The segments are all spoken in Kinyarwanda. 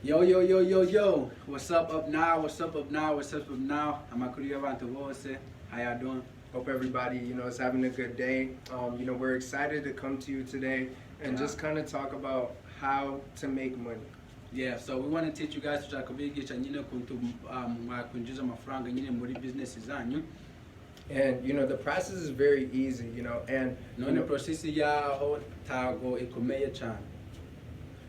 Yo, yo, yo, yo, yo. What's up now? What's up now? What's up now? Amakuru y'abantu bose. How y'all doing? Hope everybody, is having a good day. We're excited to come to you today and just kind of talk about how to make money. Yeah, so we want to teach you guys kubigisha nyine kuntu mwakwinjiza amafaranga nyine muri business zanyu. And the process is very easy, and none process yaho tago ikomeye cyane.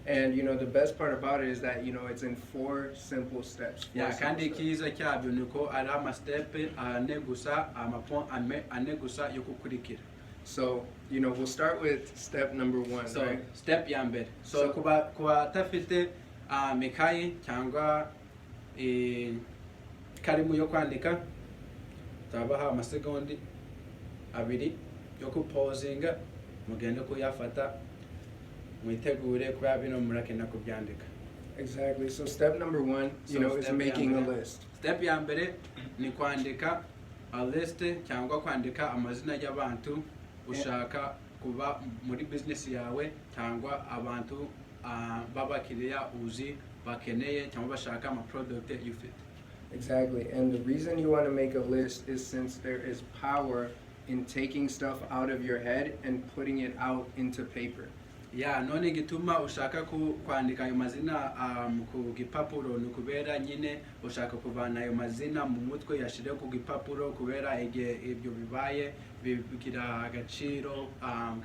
And the best part about it is that it's in 4 simple steps. Yeah, kandi kiza cyabyo nuko ari ama step ane gusa amapon ane gusa yo kukurikira. So, we'll start with step number 1, so, right? Step ya mbere. So kuba tafite mekayi cyangwa karimu yo kwandika tabaha amasegondi abiri yo kupozinga mugende kuyafata mwitegure kuba bino murakena kubyandika. Exactly. So step number 1, is making a list. Step ya mbere ni kwandika a list cyangwa kwandika amazina y'abantu ushaka kuba muri business yawe cyangwa abantu babakiriya uzi bakeneye cyangwa bashaka ama product you fit. Exactly. And the reason you want to make a list is since there is power in taking stuff out of your head and putting it out into paper. Yeah, none gituma ushaka kwandika ayo mazina ku gipapuro nukubera nyine ushaka kuvana ayo mazina mu mutwe yashire ku gipapuro kubera ibyo bibaye bigira agaciro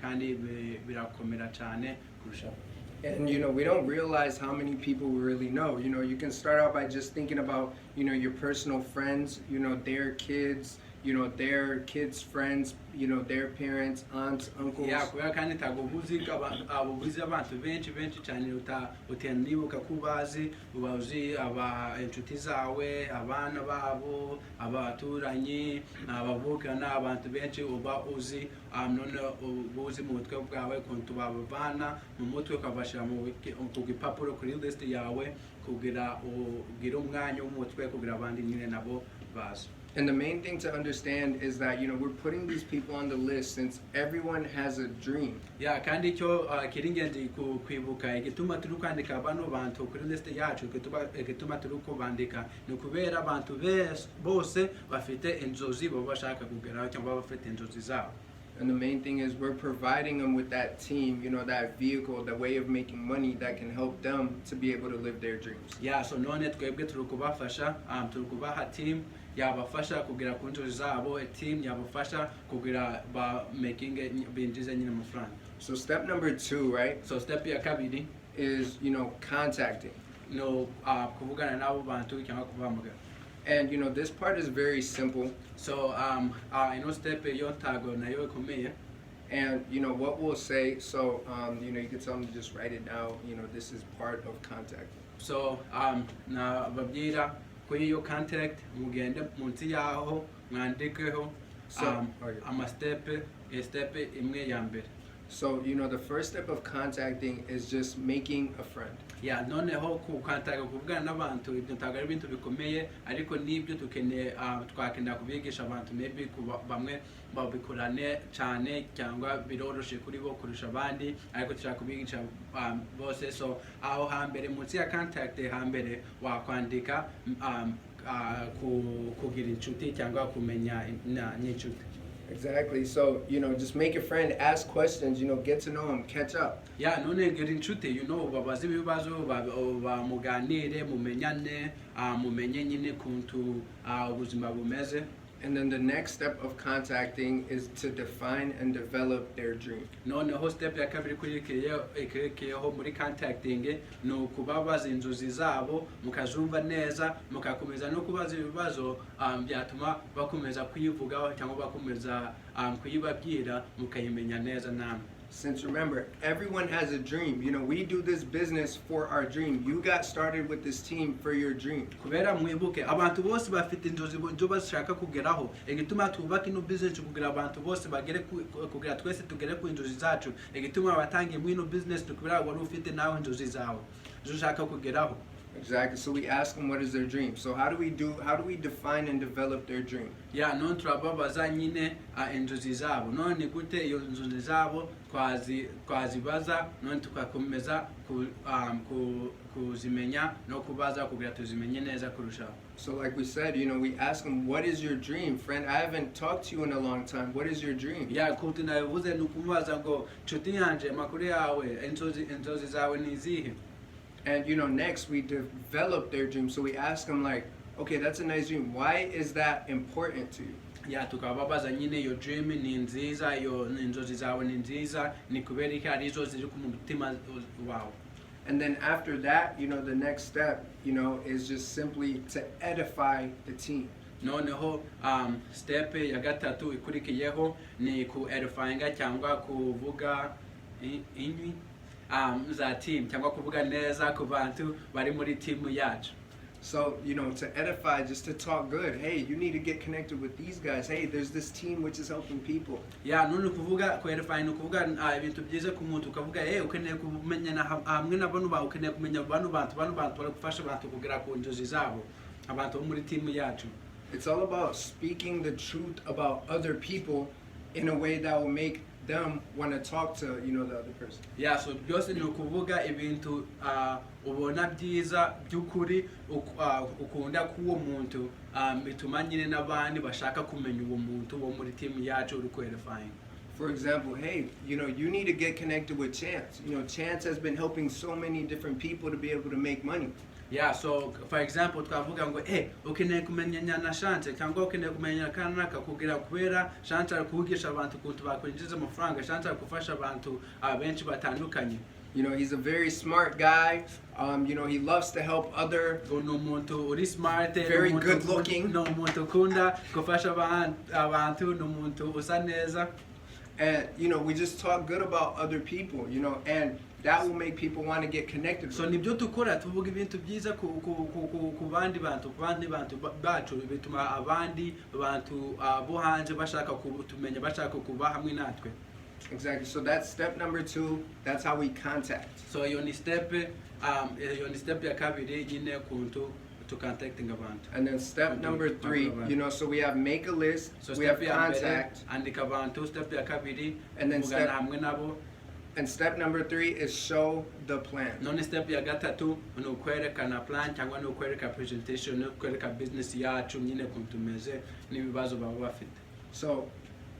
kandi birakomera cyane kurusha. And we don't realize how many people we really know. You can start out by just thinking about your personal friends, their kids, their kids' friends, their parents, aunts, uncles. Yeah, kubera kandi tagobuzi abubuzi abantu benshi cyane utanibuka kubazi ubazi aba inshuti zawe abana babo abaturanyi abavukana abantu benshi uba uzi none ubuzi mu mutwe bwawe kuntu babana mu mutwe ukabashira mu gipapuro kuri list yawe kugira ugira umwanya w'umutwe kugira abandi nyine nabo bazi. And the main thing to understand is that we're putting these people on the list since everyone has a dream. Yeah, kandi cyo kiringenzi kwibuka igituma turi kwandika bano bantu kuri list yacu igituma turi kubandika ni kubera abantu bose bafite inzozi baba bashaka kugeraho cyangwa bafite inzozi zabo. And the main thing is we're providing them with that team, that vehicle, the way of making money that can help them to be able to live their dreams. Yeah, so none twebwe turi kubafasha turi kubaha team yabafasha kugira ku nzozi zabo, team yabafasha kugira ba making binjize nyine amafaranga. So step number 2, right? So step ya kabiri is contacting. Kuvugana nabo bantu cyangwa kubahamagara. And this part is very simple. So step yo tago nayo ikomeye. And what we'll say, so you can tell them to just write it down. This is part of contacting. So na babwira kuri yo contact mugende munsi yaho mwandikeho ama step imwe ya mbere. So the first step of contacting is just making a friend. Yeah, noneho kukantaga kuvugana n'abantu ibyo ntago ari ibintu bikomeye ariko nibyo tukeneye twakenera kubigisha abantu maybe bamwe babikorane cyane cyangwa biroroshe kuri bo kurusha abandi ariko tushaka kubigisha bose. So aho hambere munsi ya contact hambere wakwandika kugira inshuti cyangwa kumenya n'inshuti. Exactly. So, just make a friend, ask questions, get to know them, catch up. Yeah, none get inshuti, babaze ibibazo, muganire, mumenyane, mumenye nyine kuntu ubuzima bumeze. And then the next step of contacting is to define and develop their dream. Noneho step ya kabiri kurikiyeho muri contacting no kubabaza inzozi zabo mukazumva neza mukakomeza no kubaza ibibazo byatuma bakomeza kuyivugaho cyangwa bakomeza kuyibabwira mukayimenya neza namwe. Since remember, everyone has a dream. We do this business for our dream. You got started with this team for your dream. Kubera mwibuke abantu bose bafite inzozi byo bashaka kugeraho. Igituma tubaka ino business kugira abantu bose bagere kugira twese tugere ku inzozi zacu. Igituma batangiye mu ino business tukubira wari ufite nawe inzozi zawe. Ushaka kugeraho. Exactly. So we ask them what is their dream. So how do we define and develop their dream? ya none turababaza nyine inzozi zabo none gute iyo inzozi zabo twazibaza none tukakomeza kuzimenya no kubaza kugira tuzimenye neza kurushaho. So like we said, we ask them, what is your dream, friend? I haven't talked to you in a long time. What is your dream? ya kuti nabivuze nukumubaza ngo nshuti yanje makuru yawe inzozi zawe ni izihe. And next we develop their dream. So we ask them like, okay, that's a nice dream. Why is that important to you? ya tukababaza nyine your dream ni nziza, iyo inzozi zawe ni nziza, ni kubera iki ari zo ziri ku mutima wawe. And then after that, the next step, is just simply to edify the team. Noneho step ya gatatu ikurikiyeho ni ku edifyinga cyangwa kuvuga inywi za team cyangwa kuvuga neza ku bantu bari muri team yacu. So, to edify, just to talk good. Hey, you need to get connected with these guys. Hey, there's this team which is helping people. Ya none kuvuga ku edify no kuvuga ibintu byiza ku muntu ukavuga ukeneye kumenyana hamwe n'abantu ba ukeneye kumenya abantu bari gufasha abantu kugera ku nzozi zabo abantu bo muri team yacu. It's all about speaking the truth about other people in a way that will make them want to talk to the other person. Yeah, so byose ni ukuvuga ibintu ubona byiza by'ukuri ukunda kuwo muntu bituma nyine n'abandi bashaka kumenya uwo muntu wo muri team yacu uri qualifying. For example, hey, you need to get connected with Chance. Chance has been helping so many different people to be able to make money. Yeah, so for example, twavuga ngo ukeneye kumenyana na Chance cyangwa ukeneye kumenyana kanaka kugira kubera Chance ari kuvugisha abantu kuntu bakwinjiza amafaranga, Chance ari gufasha abantu benshi batandukanye. He's a very smart guy. He loves to help other. No muntu uri smart, very good looking. No muntu kunda gufasha abantu, no muntu usa neza. And we just talk good about other people, and that will make people want to get connected. So nibyo tukora tuvuga ibintu byiza ku bandi bantu bacu bituma abandi bantu bo hanze bashaka kutumenya bashaka kuba hamwe natwe. Exactly. So that's step number 2. That's how we contact. So iyo ni step ya kabiri nyine kuntu to contacting abantu. And then step number 3, so we have make a list, so we have contact, andika abantu, step ya kabiri, and then hamwe nabo. And step number 3 is show the plan. None step ya gatatu ni ukwerekana plan cyangwa ni ukwereka presentation, ni ukwereka business yacu nyine kuntumeze n'ibibazo baba bafite. So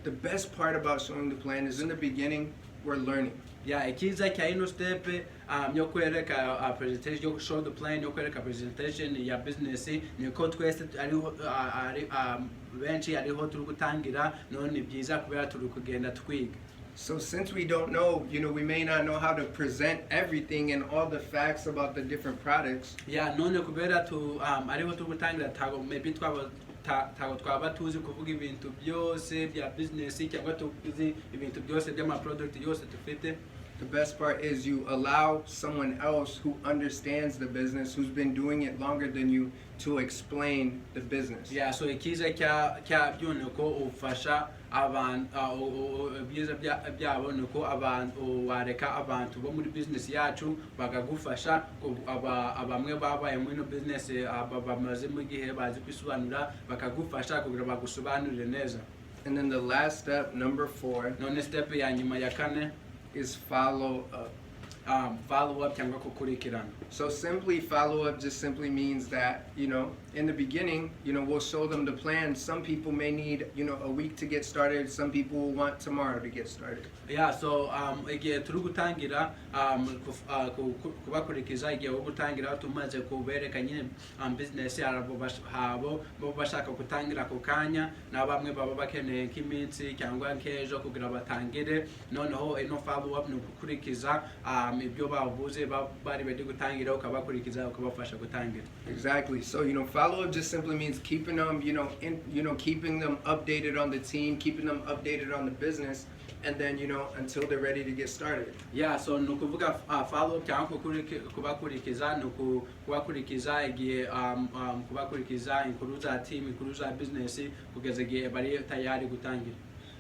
the best part about showing the plan is in the beginning we're learning. Yeah, ikiza cya ino step yo kwereka presentation, yo show the plan, yo kwereka presentation ya business ni ko twese ari benshi ariho turi gutangira none byiza kubera turi kugenda twiga. So since we don't know, we may not know how to present everything and all the facts about the different products. Yeah, none kubera ariho turi gutangira tago maybe twaba tuzi kuvuga ibintu byose bya business cyangwa tuzi ibintu byose by'ama product yose tufite. The best part is you allow someone else who understands the business, who's been doing it longer than you, to explain the business. Yeah, so ikiza kya byone ko ufasha abantu byiza byabo nuko abantu wareka abantu bo muri business yacu bagagufasha abamwe babaye muri business bamaze mu gihe bazi kwisobanura bakagufasha kugira bagusobanurire neza. And then the last step, number 4, none step ya nyuma ya kane is follow up. Follow up cyangwa kukurikirana. So simply follow up just simply means that, in the beginning, we'll show them the plan. Some people may need, a week to get started. Some people will want tomorrow to get started. Yeah, so igihe turi gutangira kubakurikiza igihe wo gutangira tumaze kubereka nyine business habo bo bashaka gutangira ku kanya na bamwe baba bakeneye nk'iminsi cyangwa nk'ejo kugira batangire noneho ino follow up ni gukurikiza ibyo bavuze bari bari gutangira ukabakurikiza ukabafasha gutangira. Exactly. So follow up just simply means keeping them keeping them updated on the team, keeping them updated on the business, and then until they're ready to get started. Yeah, so nukuvuga follow up cyangwa kubakurikiza kubakurikiza igihe kubakurikiza inkuru za team, inkuru za business kugeza igihe bari tayari gutangira.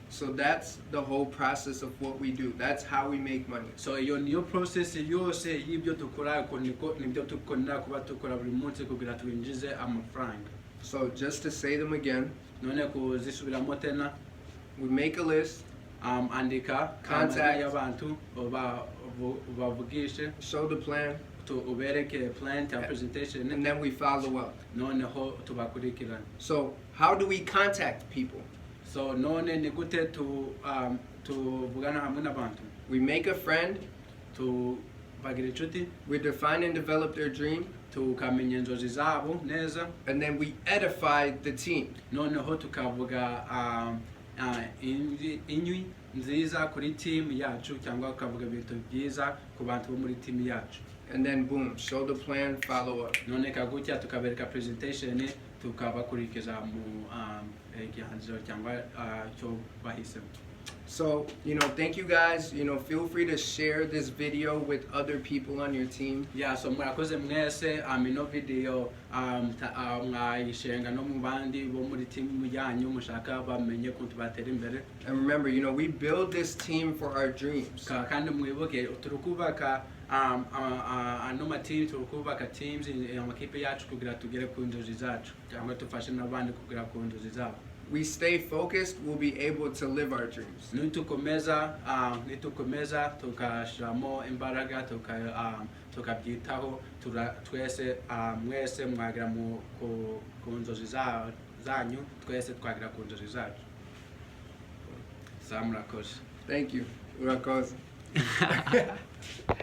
So that's the whole process of what we do. That's how we make money. So iyo niyo process yose y'ibyo dukora ko nibyo tukora kuba tukora buri munsi kugira twinjize amafaranga. So just to say them again, None kuzisubiramo tena, we make a list, andika Contact. y'abantu bavugishe, show the plan, ubereke plan ta presentation, and then we follow up. noneho tubakurikirana. So how do we contact people? So none ni gute tuvugana hamwe n'abantu, We make a friend, tubagira inshuti, we define and develop their dream, tukamenya inzozi zabo neza, and then we edify the team. noneho tukavuga inywi nziza kuri team yacu cyangwa tukavuga ibintu byiza ku bantu bo muri team yacu. And then boom, show the plan, follow up. None kagutya tukabereka presentation tukabakurikiza mu igihanziro cyangwa cyo bahisemo. So, thank you guys. Feel free to share this video with other people on your team. Yeah, so murakoze mwese ino video mwayishenga no mu bandi bo muri team yanyu mushaka bamenye ko tubatera imbere. And remember, we build this team for our dreams. Kandi mwibuke turukubaka ano team, turukubaka teams amakipe yacu kugira tugere ku nzozi zacu cyangwa tufashe n'abandi kugera ku nzozi zabo. We stay focused, we'll be able to live our dreams. Nitukomeza tukashiramo imbaraga tukabyitaho twese mwese mwagira ku nzozi zanyu, twese twagira ku nzozi zacu. Murakoze. Thank you. Murakoze.